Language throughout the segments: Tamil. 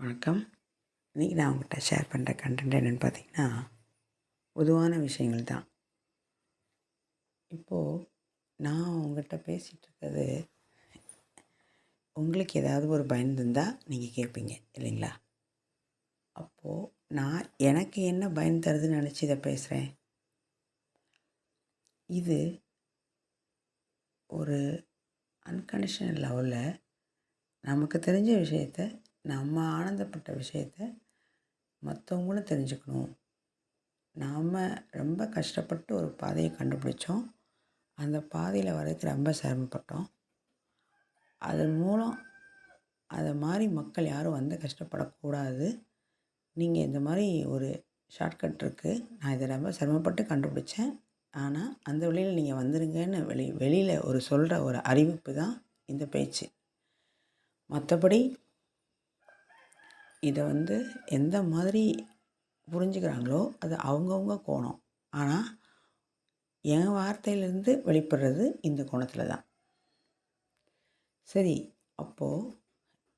வணக்கம். இன்றைக்கி நான் உங்கள்கிட்ட ஷேர் பண்ணுற கண்டென்ட் என்னென்னு பார்த்தீங்கன்னா, பொதுவான விஷயங்கள் தான். இப்போது நான் உங்கள்கிட்ட பேசிகிட்டு இருக்கிறது, உங்களுக்கு ஏதாவது ஒரு பயன் இருந்தால் நீங்கள் கேட்பீங்க இல்லைங்களா? அப்போது நான் எனக்கு என்ன பயன் தருதுன்னு நினச்சி இதை பேசுகிறேன். இது ஒரு அன்கண்டிஷனல் லெவலில் நமக்கு தெரிஞ்ச விஷயத்த, நம்ம ஆனந்தப்பட்ட விஷயத்த மற்றவங்களும் தெரிஞ்சுக்கணும். நாம் ரொம்ப கஷ்டப்பட்டு ஒரு பாதையை கண்டுபிடிச்சோம். அந்த பாதையில் வர்றதுக்கு ரொம்ப சிரமப்பட்டோம். அதன் மூலம் அதை மாதிரி மக்கள் யாரும் வந்து கஷ்டப்படக்கூடாது. நீங்கள் இந்த மாதிரி ஒரு ஷார்ட்கட் இருக்குது, நான் இதை ரொம்ப சிரமப்பட்டு கண்டுபிடிச்சேன், ஆனால் அந்த வழியில் நீங்கள் வந்துடுங்கன்னு வெளியில் ஒரு சொல்கிற ஒரு அறிவிப்பு தான் இந்த பேச்சு. மற்றபடி இதை எந்த மாதிரி புரிஞ்சுக்கிறாங்களோ அது அவங்கவுங்க கோணம். ஆனால் என் வார்த்தையிலேருந்து வெளிப்படுறது இந்த கோணத்தில் தான். சரி, அப்போது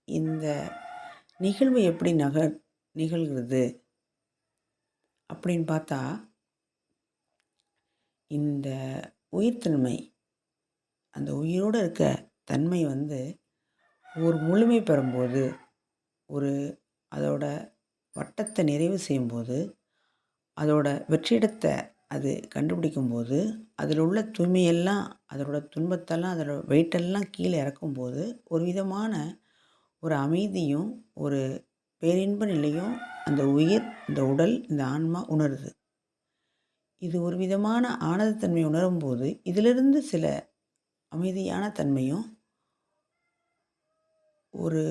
இந்த நிகழ்வு எப்படி நிகழ்கிறது அப்படின்னு பார்த்தா, இந்த உயிர்த்தன்மை, அந்த உயிரோடு இருக்க தன்மை ஒரு முழுமை பெறும்போது, அதோட வட்டத்தை நிறைவு செய்யும்போது, அதோட வெற்றிடத்தை அது கண்டுபிடிக்கும்போது, அதில் உள்ள தூய்மையெல்லாம், அதோட துன்பத்தெல்லாம், அதோட வெயிட்டெல்லாம் கீழே இறக்கும்போது, ஒரு விதமான ஒரு அமைதியும் ஒரு பேரின்ப நிலையும் அந்த உயிர், இந்த உடல், இந்த ஆன்மா உணருது. இது ஒரு விதமான ஆனந்தத்தன்மை உணரும்போது, இதிலிருந்து சில அமைதியான தன்மையும் ஒரு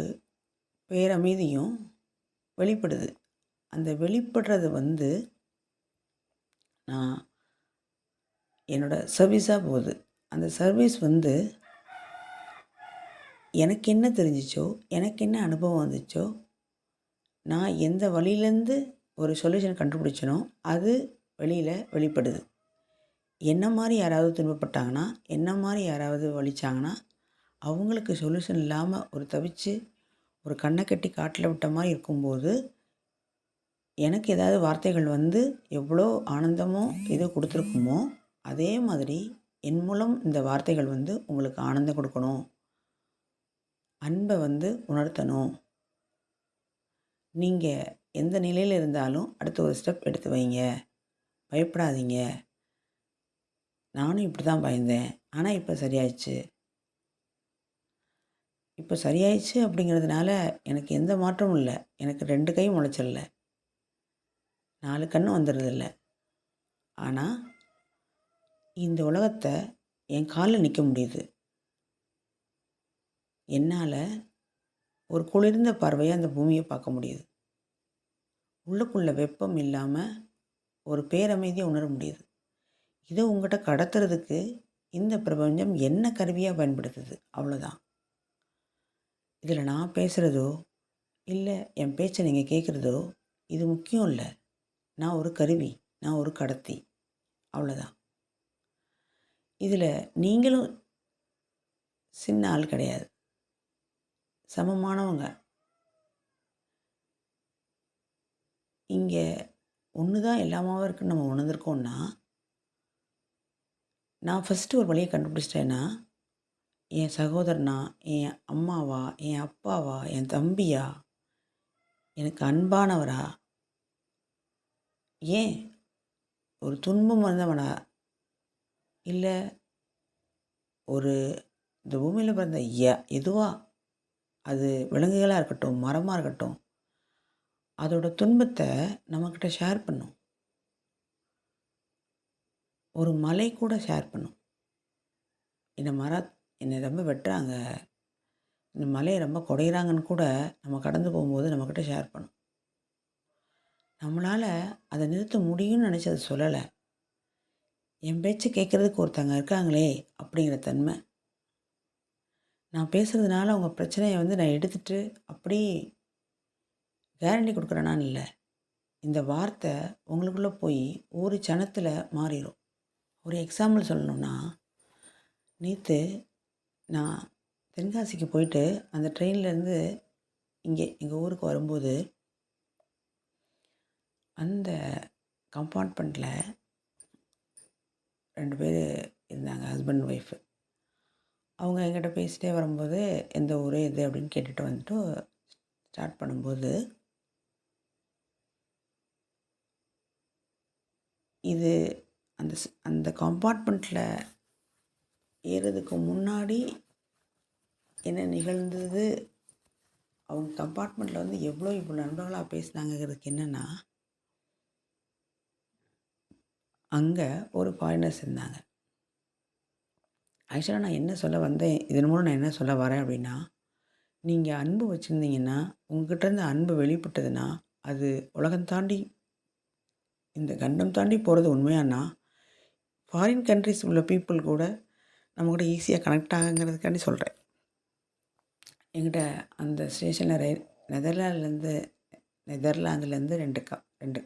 பேரமைதியும் வெளிப்படுது. அந்த வெளிப்படுறது நான் என்னோடய சர்வீஸாக போகுது. அந்த சர்வீஸ் எனக்கு என்ன தெரிஞ்சிச்சோ, எனக்கு என்ன அனுபவம் வந்துச்சோ, நான் எந்த வழியிலேருந்து ஒரு சொல்யூஷன் கண்டுபிடிச்சனோ அது வெளிப்படுது. என்ன மாதிரி யாராவது துன்பப்பட்டாங்கன்னா, என்ன மாதிரி யாராவது வலிச்சாங்கன்னா, அவங்களுக்கு சொல்யூஷன் இல்லாமல் ஒரு தவிச்சு ஒரு கண்ணை கட்டி காட்டில் விட்ட மாதிரி இருக்கும்போது, எனக்கு ஏதாவது வார்த்தைகள் எவ்வளோ ஆனந்தமோ ஏதோ கொடுத்துருக்குமோ, அதே மாதிரி என் மூலம் இந்த வார்த்தைகள் உங்களுக்கு ஆனந்தம் கொடுக்கணும், அன்பை உணர்த்தணும். நீங்கள் எந்த நிலையில் இருந்தாலும் அடுத்த ஒரு ஸ்டெப் எடுத்து வைங்க, பயப்படாதீங்க. நானும் இப்படி தான் பயந்தேன், ஆனால் இப்போ சரியாயிடுச்சு. இப்போ சரியாயிடுச்சு அப்படிங்கிறதுனால எனக்கு எந்த மாற்றமும் இல்லை. எனக்கு 2 கை முளைச்சிடல, 4 கண் வந்துடுறதில்ல. ஆனால் இந்த உலகத்தை என் காலில் நிற்க முடியுது. என்னால் ஒரு குளிர்ந்த பார்வையாக அந்த பூமியை பார்க்க முடியுது. உள்ளுக்குள்ள வெப்பம் இல்லாமல் ஒரு பேரமைதியை உணர முடியுது. இதை உங்கள்கிட்ட கடத்துறதுக்கு இந்த பிரபஞ்சம் என்ன கருவியாக பயன்படுத்துது, அவ்வளோதான். இதில் நான் பேசுகிறதோ இல்லை என் பேச்சை நீங்கள் கேட்குறதோ இது முக்கியம் இல்லை. நான் ஒரு கருவி, நான் ஒரு கடத்தி, அவ்வளோதான். இதில் நீங்களும் சின்ன ஆள் கிடையாது, சமமானவங்க. இங்கே ஒன்று தான் எல்லாமாவும் இருக்குன்னு நம்ம உணர்ந்திருக்கோம்னா, நான் ஃபஸ்ட்டு ஒரு வழியை கண்டுபிடிச்சிட்டேன்னா, என் சகோதரனா, என் அம்மாவா, என் அப்பாவா, என் தம்பியா, எனக்கு அன்பானவரா, ஏன் ஒரு துன்பம் வந்தவனா, இல்லை ஒரு இந்த பூமியில் பிறந்த எதுவா, அது விலங்குகளாக இருக்கட்டும், மரமாக இருக்கட்டும், அதோட துன்பத்தை நம்மக்கிட்ட ஷேர் பண்ணும். ஒரு மலை கூட ஷேர் பண்ணும். என்னை ரொம்ப வெட்டுறாங்க, இந்த மலையை ரொம்ப குடையிறாங்கன்னு கூட நம்ம கடந்து போகும்போது நம்மக்கிட்ட ஷேர் பண்ணும். நம்மளால் அதை நிறுத்த முடியும்னு நினச்சி அதை சொல்லலை. என் பேச்சு கேட்குறதுக்கு ஒருத்தங்க இருக்காங்களே அப்படிங்கிற தன்மை. நான் பேசுகிறதுனால உங்கள் பிரச்சனையை நான் எடுத்துகிட்டு அப்படி கேரண்டி கொடுக்குறேனான்னு இல்லை. இந்த வார்த்தை உங்களுக்குள்ளே போய் ஒரு சனத்தில் மாறிடும். ஒரு எக்ஸாம்பிள் சொல்லணுன்னா, நேற்று நான் தென்காசிக்கு போயிட்டு அந்த ட்ரெயின்லேருந்து இங்கே எங்கள் ஊருக்கு வரும்போது அந்த கம்பார்ட்மெண்ட்டில் 2 பேர் இருந்தாங்க, ஹஸ்பண்ட் ஒய்ஃபு. அவங்க என்கிட்ட பேசிட்டே வரும்போது, எந்த ஊர் இது அப்படின்னு கேட்டுட்டு வந்துட்டு ஸ்டார்ட் பண்ணும்போது, இது அந்த கம்பார்ட்மெண்ட்டில் ஏறுறதுக்கு முன்னாடி என்ன நிகழ்ந்தது, அவங்க கம்பார்ட்மெண்ட்டில் வந்து இவ்வளோ நண்பர்களாக பேசினாங்கிறதுக்கு என்னென்னா, அங்கே ஒரு ஃபாரினர்ஸ் இருந்தாங்க. ஆக்சுவலாக நான் என்ன சொல்ல வந்தேன், இதன் மூலம் நான் என்ன சொல்ல வரேன் அப்படின்னா, நீங்கள் அன்பு வச்சுருந்தீங்கன்னா, உங்ககிட்டேருந்து அன்பு வெளிப்பட்டதுன்னா, அது உலகம் தாண்டி, இந்த கண்டம் தாண்டி போகிறது உண்மையானா, ஃபாரின் கண்ட்ரிஸ் உள்ள பீப்புள் கூட நம்ம கூட ஈஸியாக கனெக்ட் ஆகுங்கிறதுக்காண்டி சொல்கிறேன். என்கிட்ட அந்த ஸ்டேஷனில் நெதர்லாந்துலேருந்து 2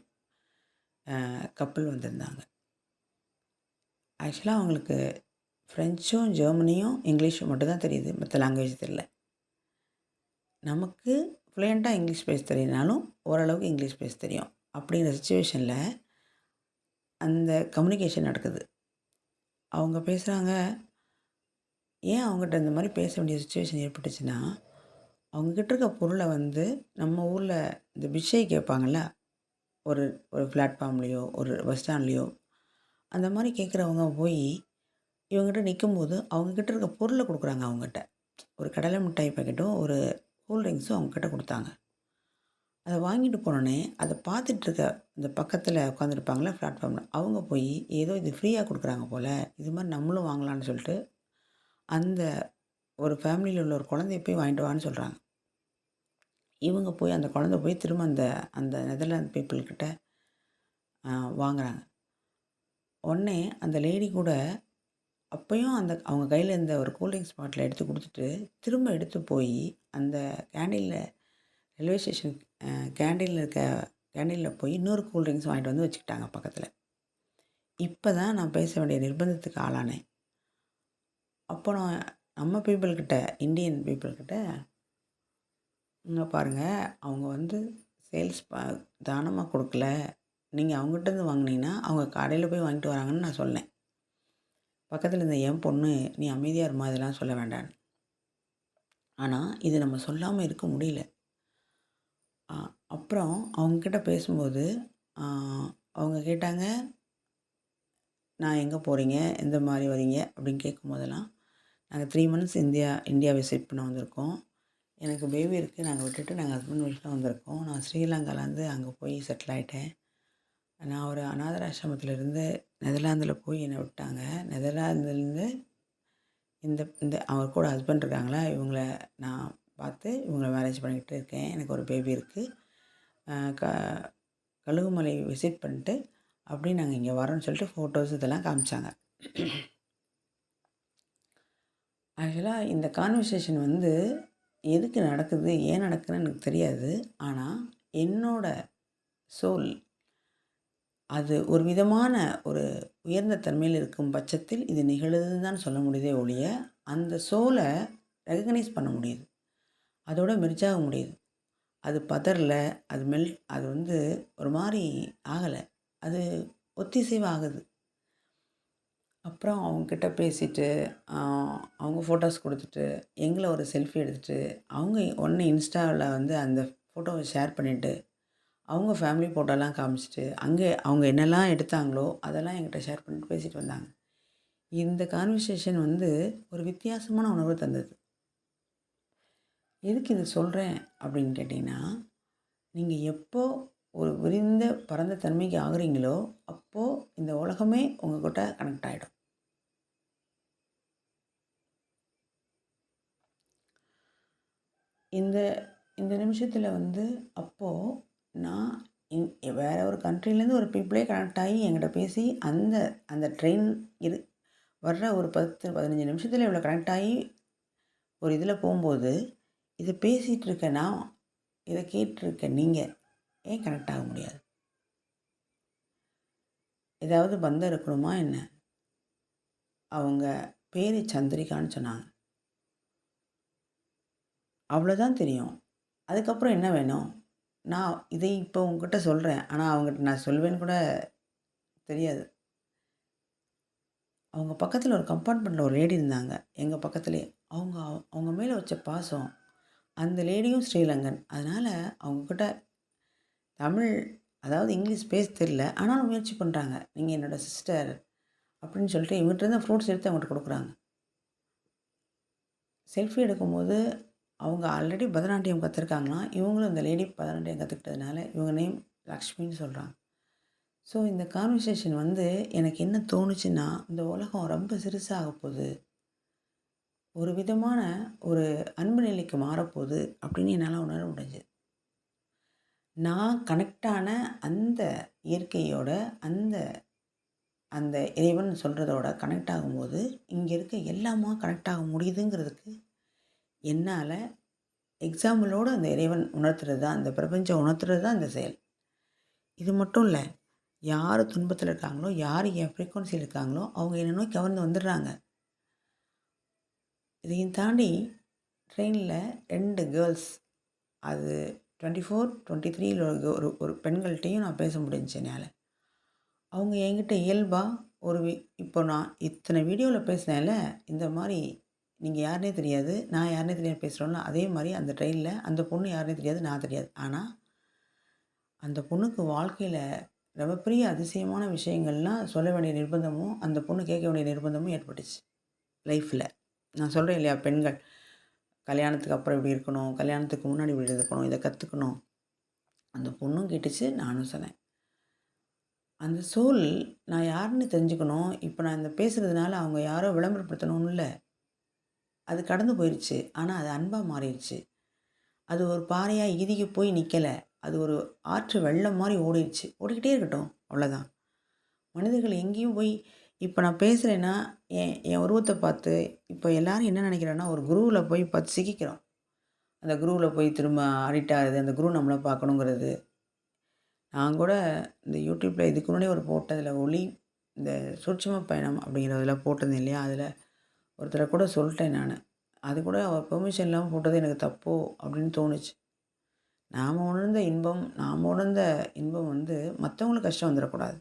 கப்புள் வந்திருந்தாங்க. ஆக்சுவலாக அவங்களுக்கு ஃப்ரெஞ்சும், ஜெர்மனியும், இங்கிலீஷும் மட்டும்தான் தெரியுது. மற்ற லாங்குவேஜ் தெரியல. நமக்கு ஃப்ளூயண்ட்டாக இங்கிலீஷ் பேச தெரியலனாலும் ஓரளவுக்கு இங்கிலீஷ் பேச தெரியும். அப்படிங்கிற சுச்சுவேஷனில் அந்த கம்யூனிகேஷன் நடக்குது. அவங்க பேசுகிறாங்க. ஏன் அவங்ககிட்ட இந்த மாதிரி பேச வேண்டிய சுச்சுவேஷன் ஏற்பட்டுச்சுன்னா, அவங்கக்கிட்ட இருக்க பொருளை வந்து நம்ம ஊரில் இந்த பிச்சை கேட்பாங்கள்ல, ஒரு ஒரு பிளாட்ஃபார்ம்லேயோ ஒரு பஸ் ஸ்டாண்ட்லேயோ, அந்த மாதிரி கேட்குறவங்க போய் இவங்ககிட்ட நிற்கும்போது அவங்கக்கிட்ட இருக்க பொருளை கொடுக்குறாங்க. அவங்ககிட்ட ஒரு கடலை மிட்டாய் பாக்கெட்டும் ஒரு கூல்ட்ரிங்க்ஸும் அவங்கக்கிட்ட கொடுத்தாங்க. அதை வாங்கிட்டு போனோடனே அதை பார்த்துட்ருக்க இந்த பக்கத்தில் உட்காந்துருப்பாங்களே பிளாட்ஃபார்மில், அவங்க போய் ஏதோ இது ஃப்ரீயாக கொடுக்குறாங்க போல், இது மாதிரி நம்மளும் வாங்கலான்னு சொல்லிட்டு அந்த ஒரு ஃபேமிலியில் உள்ள ஒரு குழந்தைய போய் வாங்கிட்டு வான்னு சொல்கிறாங்க. இவங்க போய் அந்த குழந்தை போய் திரும்ப அந்த அந்த நெதர்லாந்து பீப்புள்கிட்ட வாங்குறாங்க. உடனே அந்த லேடி கூட அப்போயும் அந்த அவங்க கையில் இருந்த ஒரு கூல்ட்ரிங்க்ஸ் பாட்டில் எடுத்து கொடுத்துட்டு, திரும்ப எடுத்து போய் அந்த கேண்டீனில், ரயில்வே ஸ்டேஷன் கேண்டீனில் போய் இன்னொரு கூல்ட்ரிங்க்ஸ் வாங்கிட்டு வந்து வச்சுக்கிட்டாங்க பக்கத்தில். இப்போ தான் நான் பேச வேண்டிய நிர்பந்தத்துக்கு ஆளானேன். அப்போ நான் நம்ம பீப்புள்கிட்ட, இந்தியன் பீப்புள்கிட்ட, இங்கே பாருங்கள், அவங்க வந்து சேல்ஸ் தானமாக கொடுக்கல, நீங்கள் அவங்ககிட்டருந்து வாங்கினீங்கன்னா அவங்க கடையில் போய் வாங்கிட்டு வராங்கன்னு நான் சொன்னேன். பக்கத்தில் இருந்த என் பொண்ணு, நீ அமைதியாக இருமா, இதெல்லாம் சொல்ல வேண்டான்னு. ஆனால் இது நம்ம சொல்லாமல் இருக்க முடியல. அப்புறம் அவங்கக்கிட்ட பேசும்போது அவங்க கேட்டாங்க, நான் எங்கே போகிறீங்க, எந்த மாதிரி வரீங்க அப்படின்னு கேட்கும்போதெல்லாம், நாங்கள் 3 மந்த்ஸ் இந்தியா விசிட் பண்ண வந்திருக்கோம், எனக்கு பேபி இருக்குது, நாங்கள் விட்டுட்டு நாங்கள் ஹஸ்பண்ட் ஒய்ஃப்லாம் வந்திருக்கோம், நான் ஸ்ரீலங்காலேருந்து அங்கே போய் செட்டில் ஆகிட்டேன், நான் ஒரு அநாதர் ஆசிரமத்திலேருந்து நெதர்லாந்தில் போய் என்னை விட்டாங்க. நெதர்லாந்துலேருந்து இந்த இந்த அவர் கூட ஹஸ்பண்ட் இருக்காங்களா, இவங்கள நான் பார்த்து இவங்கள மேரேஜ் பண்ணிக்கிட்டு இருக்கேன், எனக்கு ஒரு பேபி இருக்குது, கழுகுமலை விசிட் பண்ணிட்டு அப்படி நாங்கள் இங்கே வரோன்னு சொல்லிட்டு ஃபோட்டோஸ் இதெல்லாம் காமிச்சாங்க. ஆக்சுவலாக இந்த கான்வர்சேஷன் வந்து எதுக்கு நடக்குது, ஏன் நடக்குதுன்னு எனக்கு தெரியாது. ஆனால் என்னோடய சோல் அது ஒரு விதமான ஒரு உயர்ந்த தன்மையில் இருக்கும் பட்சத்தில் இது நிகழுதுன்னு தான் சொல்ல முடியுதே ஒழிய, அந்த சோலை ரெகக்னைஸ் பண்ண முடியுது, அதோட மெர்ஜாக முடியுது. அது பதறல, அது வந்து ஒரு மாதிரி ஆகலை, அது ஒத்திசைவு ஆகுது. அப்புறம் அவங்கக்கிட்ட பேசிவிட்டு அவங்க ஃபோட்டோஸ் கொடுத்துட்டு, எங்களை ஒரு செல்ஃபி எடுத்துகிட்டு, அவங்க உடனே இன்ஸ்டாவில் வந்து அந்த ஃபோட்டோவை ஷேர் பண்ணிவிட்டு, அவங்க ஃபேமிலி ஃபோட்டோலாம் காமிச்சிட்டு, அங்கே அவங்க என்னெல்லாம் எடுத்தாங்களோ அதெல்லாம் என்கிட்ட ஷேர் பண்ணிட்டு பேசிட்டு வந்தாங்க. இந்த கான்வர்சேஷன் வந்து ஒரு வித்தியாசமான உணர்வு தந்தது. எதுக்கு இதை சொல்கிறேன் அப்படின்னு கேட்டிங்கன்னா, நீங்கள் எப்போ ஒரு விரிந்த பரந்த தன்மைக்கு ஆகுறீங்களோ, அப்போது இந்த உலகமே உங்கள்கிட்ட கனெக்ட் ஆகிடும். இந்த இந்த நிமிஷத்தில் வந்து அப்போது நான் வேறு ஒரு கண்ட்ரிலேருந்து ஒரு பீப்புளே கனெக்ட் ஆகி என்கிட்ட பேசி அந்த அந்த ட்ரெயின் வர்ற ஒரு 10-15 நிமிஷத்தில் இவ்வளோ கனெக்ட் ஆகி ஒரு இதில் போகும்போது, இதை பேசிகிட்டு இருக்க நான், இதை கேட்டிருக்க நீங்கள் ஏன் கனெக்ட் ஆக முடியாது? ஏதாவது பந்தம் இருக்கணுமா என்ன? அவங்க பேர் சந்திரிகான்னு சொன்னாங்க. அவ்வளோதான் தெரியும். அதுக்கப்புறம் என்ன வேணும்? நான் இதை இப்போ உங்ககிட்ட சொல்கிறேன். ஆனால் அவங்ககிட்ட நான் சொல்வேன்னு கூட தெரியாது. அவங்க பக்கத்தில் ஒரு கம்பார்ட்மெண்ட்டில் ஒரு லேடி இருந்தாங்க. எங்கள் பக்கத்துலேயே. அவங்க அவங்க மேலே வச்ச பாசம். அந்த லேடியும் ஸ்ரீலங்கன். அதனால் அவங்கக்கிட்ட தமிழ், அதாவது இங்கிலீஷ் பேச தெரியல. ஆனாலும் முயற்சி பண்ணுறாங்க. நீங்கள் என்னோடய சிஸ்டர் அப்படின்னு சொல்லிட்டு இவங்ககிட்டருந்து ஃப்ரூட்ஸ் எடுத்து அவங்ககிட்ட கொடுக்குறாங்க. செல்ஃபி எடுக்கும்போது அவங்க ஆல்ரெடி பரதநாட்டியம் கற்றுருக்காங்களாம். இவங்களும் இந்த லேடி பரதநாட்டியம் கற்றுக்கிட்டதுனால இவங்க நேம் லக்ஷ்மின்னு சொல்கிறாங்க. ஸோ இந்த கான்வர்சேஷன் எனக்கு என்ன தோணுச்சுன்னா, இந்த உலகம் ரொம்ப சிறுசாக போகுது. ஒரு விதமான ஒரு அன்பு நிலைக்கு மாறப்போகுது அப்படின்னு என்னால் உணர முடிஞ்சுது. நான் கனெக்டான அந்த இயற்கையோட அந்த அந்த இறைவன் சொல்கிறதோட கனெக்ட் ஆகும்போது, இங்கே இருக்க எல்லாமா கனெக்ட் ஆக முடியுதுங்கிறதுக்கு என்னால் எக்ஸாம்பிளோடு அந்த இறைவன் உணர்த்துறது தான், அந்த பிரபஞ்சம் உணர்த்துறது தான் இந்த செயல். இது மட்டும் இல்லை, யார் துன்பத்தில் இருக்காங்களோ, யார் என் ஃப்ரீக்குவன்சியில் இருக்காங்களோ, அவங்க என்னை நோக்கி கவர்ந்து வந்துடுறாங்க. இதையும் தாண்டி ட்ரெயினில் 2 கேர்ள்ஸ், அது 24, 23 ஒரு ஒரு பெண்கள்கிட்டையும் நான் பேச முடிஞ்சுச்சு என்னால். அவங்க என்கிட்ட இயல்பாக ஒரு இப்போ நான் இத்தனை வீடியோவில் பேசினேன்ல, இந்த மாதிரி நீங்கள் யாருனே தெரியாது, நான் யாருனே தெரியாது பேசுகிறோம்ல, அதே மாதிரி அந்த ட்ரெயினில் அந்த பொண்ணு யாருனே தெரியாது, நான் தெரியாது. ஆனால் அந்த பொண்ணுக்கு வாழ்க்கையில் ரொம்ப பெரிய அதிசயமான விஷயங்கள்லாம் சொல்ல வேண்டிய நிர்பந்தமும், அந்த பொண்ணு கேட்க வேண்டிய நிர்பந்தமும் ஏற்பட்டுச்சு லைஃப்பில். நான் சொல்கிறேன் இல்லையா, பெண்கள் கல்யாணத்துக்கு அப்புறம் இப்படி இருக்கணும், கல்யாணத்துக்கு முன்னாடி இப்படி இருக்கணும், இதை கற்றுக்கணும். அந்த பொண்ணும் கேட்டுச்சு, நானும் சொன்னேன். அந்த சோல் நான் யாருன்னு தெரிஞ்சுக்கணும். இப்போ நான் இந்த பேசுகிறதுனால அவங்க யாரோ விளம்பரப்படுத்தணும்னு இல்லை. அது கடந்து போயிடுச்சு. ஆனால் அது அன்பாக மாறிடுச்சு. அது ஒரு பாறையாக இறுகி போய் நிற்கலை. அது ஒரு ஆற்று வெள்ளம் மாதிரி ஓடிடுச்சு. ஓடிக்கிட்டே இருக்கட்டும், அவ்வளோதான். மனிதர்கள் எங்கேயும் போய் இப்போ நான் பேசுகிறேன்னா என் என் உருவத்தை பார்த்து இப்போ எல்லோரும் என்ன நினைக்கிறேன்னா, ஒரு குருவில் போய் பார்த்து சிக்கிக்கிறோம். அந்த குருவில் போய் திரும்ப அடிக்ட் ஆகுது, அந்த குரு நம்மளை பார்க்கணுங்கிறது. நான் கூட இந்த யூடியூப்பில் இதுக்கு முன்னாடி ஒரு போட்டதில் இந்த சூட்சும பயணம் அப்படிங்கிறதுல போட்டிருந்தேன் இல்லையா, அதில் ஒருத்தரை கூட சொல்லிட்டேன் நான். அது கூட அவர் பெர்மிஷன் இல்லாமல் போட்டது எனக்கு தப்போ அப்படின்னு தோணுச்சு. நாம் உணர்ந்த இன்பம் மற்றவங்களுக்கு கஷ்டம் வந்துடக்கூடாது.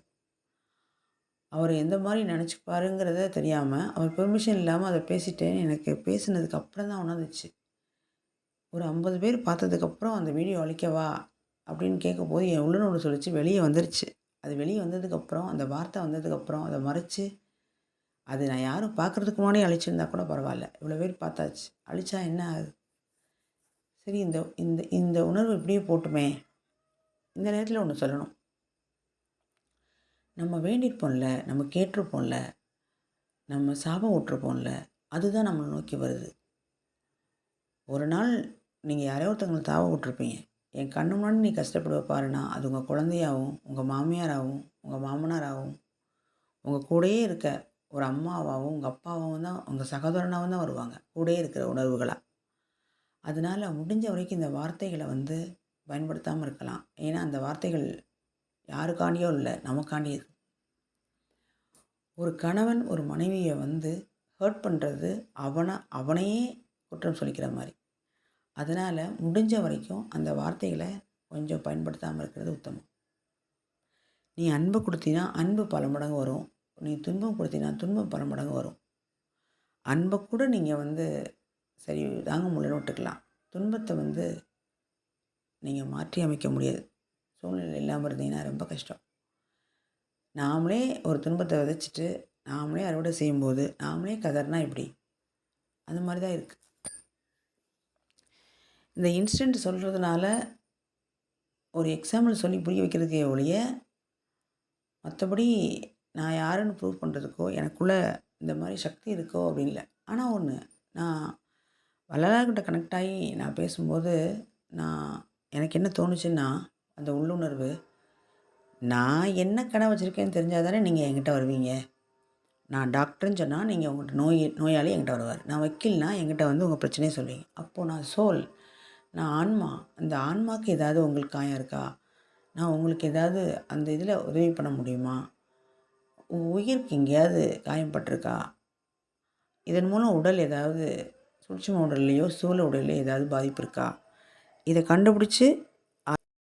அவர் எந்த மாதிரி நினச்சிப்பாருங்கிறத தெரியாமல் அவர் பெர்மிஷன் இல்லாமல் அதை பேசிட்டேன்னு எனக்கு பேசினதுக்கு அப்புறம் தான் உணர்ந்துச்சு. ஒரு 50 பேர் பார்த்ததுக்கப்புறம் அந்த வீடியோ அழிக்கவா அப்படின்னு கேட்கும்போது என் உள்ளுணர்வு சொல்லிச்சு, வெளியே வந்துருச்சு. அது வெளியே வந்ததுக்கப்புறம், அந்த வார்த்தை வந்ததுக்கப்புறம் அதை மறைச்சு, அது நான் யாரும் பார்க்குறதுக்கு முன்னாடி அழிச்சிருந்தா கூட பரவாயில்ல. இவ்வளோ பேர் பார்த்தாச்சு. அழிச்சா என்ன ஆகுது? சரி, இந்த இந்த இந்த உணர்வு இப்படியே போட்டுமே. இந்த நேரத்தில் ஒன்று சொல்லணும். நம்ம வேண்டியிருப்போம்ல, நம்ம கேட்டிருப்போம்ல, நம்ம சாபம் விட்டுருப்போம்ல, அதுதான் நம்மளை நோக்கி வருது. ஒரு நாள் நீங்கள் யாரையோ ஒருத்தவங்களை தாவ விட்டுருப்பீங்க. என் கண்ணு முன்னாடி நீ கஷ்டப்படுவ பாருன்னா, அது உங்கள் குழந்தையாகவும், உங்கள் மாமியாராகவும், உங்கள் மாமனாராகவும், உங்கள் கூடயே இருக்க ஒரு அம்மாவாகவும், உங்கள் அப்பாவாகவும் தான், உங்கள் சகோதரனாகவும் தான் வருவாங்க. கூடயே இருக்கிற உணர்வுகளாக. அதனால் முடிஞ்ச வரைக்கும் இந்த வார்த்தைகளை பயன்படுத்தாமல் இருக்கலாம். ஏன்னா அந்த வார்த்தைகள் யாருக்காண்டியோ இல்லை, நமக்காண்டியது. ஒரு கணவன் ஒரு மனைவியை ஹர்ட் பண்ணுறது அவனையே குற்றம் சொல்லிக்கிற மாதிரி. அதனால் முடிஞ்ச வரைக்கும் அந்த வார்த்தைகளை கொஞ்சம் பயன்படுத்தாமல் இருக்கிறது உத்தமம். நீ அன்பு கொடுத்தினா அன்பு பல மடங்கு வரும். நீ துன்பம் கொடுத்தினா துன்பம் பல மடங்கு வரும். அன்பை கூட நீங்கள் சரி தாங்க முடியலன்னு விட்டுக்கலாம். துன்பத்தை நீங்கள் மாற்றி அமைக்க முடியாது. சூழ்நிலை இல்லாமல் இருந்தீங்கன்னா ரொம்ப கஷ்டம். நாமளே ஒரு துன்பத்தை விதைச்சிட்டு நாமளே அறுவடை செய்யும்போது நாமளே கதறினா எப்படி? அது மாதிரி தான் இருக்குது. இந்த இன்சிடெண்ட் சொல்கிறதுனால ஒரு எக்ஸாம்பிள் சொல்லி புரிய வைக்கிறதுக்கே ஒழிய, மற்றபடி நான் யாருன்னு ப்ரூவ் பண்ணுறதுக்கோ, எனக்குள்ளே இந்த மாதிரி சக்தி இருக்கோ அப்படின்னு இல்லை. ஆனால் ஒன்று, நான் வள்ளலார்கிட்ட கனெக்ட் ஆகி நான் பேசும்போது எனக்கு என்ன தோணுச்சுன்னா, அந்த உள்ளுணர்வு, நான் என்ன கனவு வச்சுருக்கேன்னு தெரிஞ்சால் தானே நீங்கள் என்கிட்ட வருவீங்க. நான் டாக்டர்னு சொன்னால் நீங்கள் உங்கள்கிட்ட நோயாளி என்கிட்ட வருவார். நான் வக்கீல்னா என்கிட்ட உங்கள் பிரச்சனையை சொல்லுவீங்க. அப்போது நான் சோல், நான் ஆன்மா. அந்த ஆன்மாவுக்கு ஏதாவது உங்களுக்கு காயம் இருக்கா? நான் உங்களுக்கு ஏதாவது அந்த இதில் உதவி பண்ண முடியுமா? உயிருக்கு எங்கேயாவது காயம்பட்டிருக்கா? இதன் மூலம் உடல் ஏதாவது சூட்சும உடல்லையோ ஸ்தூல உடல்லையோ ஏதாவது பாதிப்பு இருக்கா? இதை கண்டுபிடிச்சி